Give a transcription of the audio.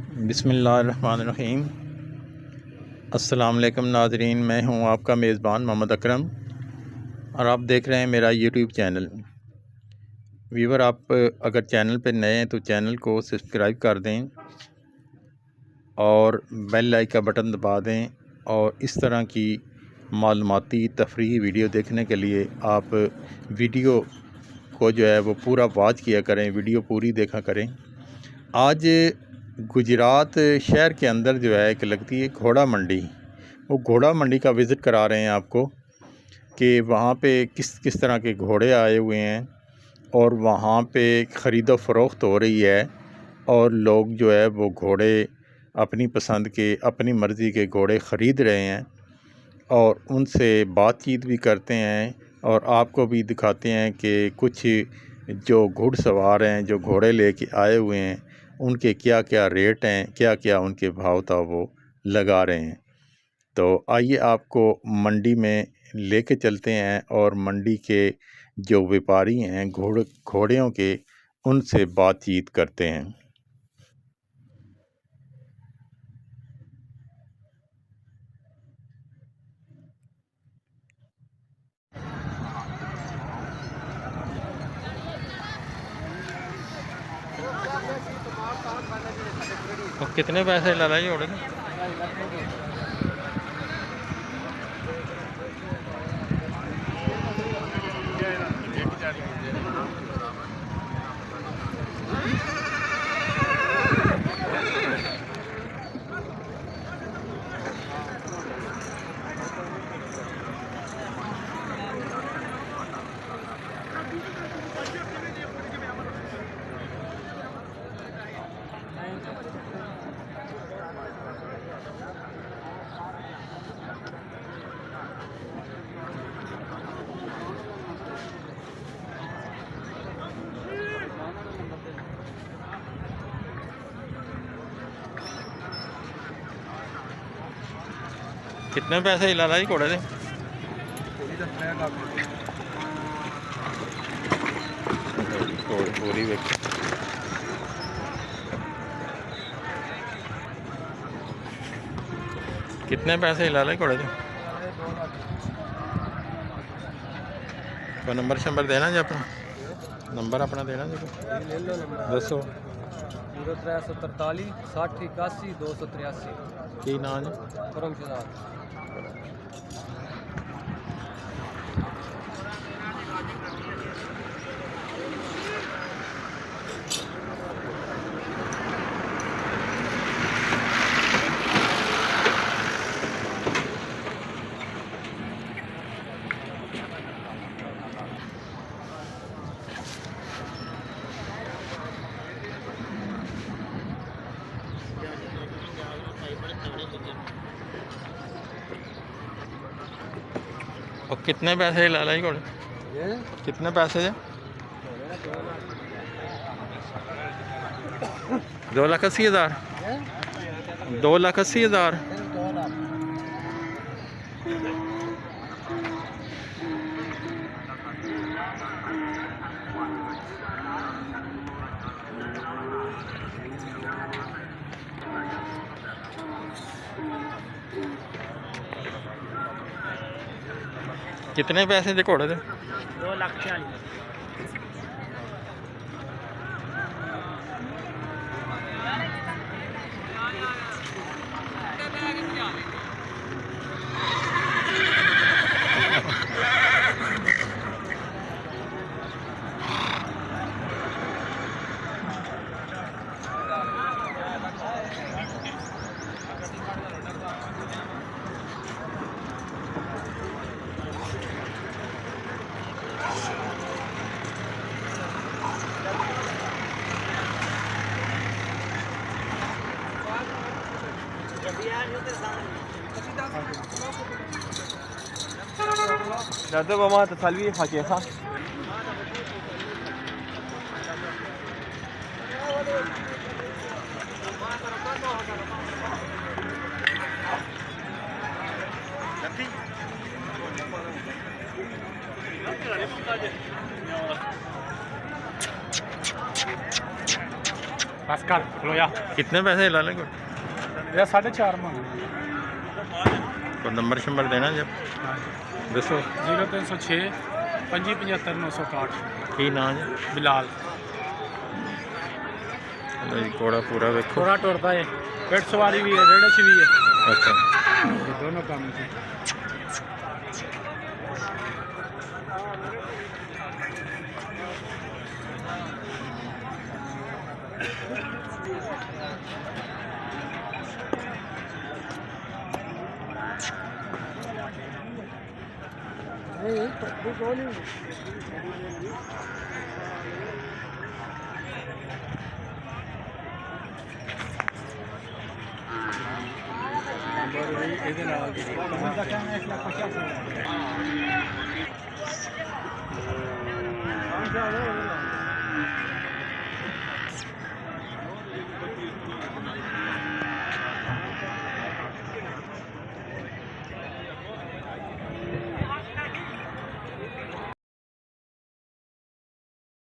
बिस्मिल्लाहिर्रहमानिर्रहीम। अस्सलाम वालेकुम नाज़रीन, मैं हूं आपका मेज़बान मोहम्मद अकरम और आप देख रहे हैं मेरा यूट्यूब चैनल। व्यूवर, आप अगर चैनल पर नए हैं तो चैनल को सब्सक्राइब कर दें और बेल आइकन का बटन दबा दें। और इस तरह की मालूमाती तफरीही वीडियो देखने के लिए आप वीडियो को जो है वो पूरा वॉच किया करें, वीडियो पूरी देखा करें। आज गुजरात शहर के अंदर जो है एक लगती है घोड़ा मंडी, वो घोड़ा मंडी का विज़िट करा रहे हैं आपको कि वहाँ पे किस किस तरह के घोड़े आए हुए हैं और वहाँ पे ख़रीदो फ़रोख्त हो रही है और लोग जो है वो घोड़े अपनी पसंद के, अपनी मर्ज़ी के घोड़े ख़रीद रहे हैं और उनसे बातचीत भी करते हैं और आपको भी दिखाते हैं कि कुछ जो घुड़सवार हैं, जो घोड़े लेके आए हुए हैं, उनके क्या क्या रेट हैं, क्या क्या उनके भाव था वो लगा रहे हैं। तो आइए आपको मंडी में लेके चलते हैं और मंडी के जो व्यापारी हैं घोड़ों के, उनसे बातचीत करते हैं। तो कितने पैसे लगा घोड़े के? कितने पैसे ला जी घोड़े के? कितने पैसे ला घोड़े के? तो नंबर शंबर देना जी, अपना नंबर अपना देना जी, दसो। 0343 60 81 283। की नाम जी? परमशदार। और कितने पैसे ला जी घोड़े? कितने पैसे है? 2,80,000। 2,80,000। कितने पैसे दे घोड़े दे? 2,40,000। Nerede baba Talvi Hakiha? बस कर खलोया कितने पैसे ला लेंगे? ये 4.5 मंग तो नंबर शंबर देना जब दसो 0306 2575 961 की ना जी बिलाल जी घोड़ा पूरा देखो थोड़ा टुरता है पेट सवारी भी है रेड़च भी है अच्छा ये दोनों काम से ਇਹਦੇ ਨਾਲ ਦੀ ਦਾ ਕੰਮ 1,50,000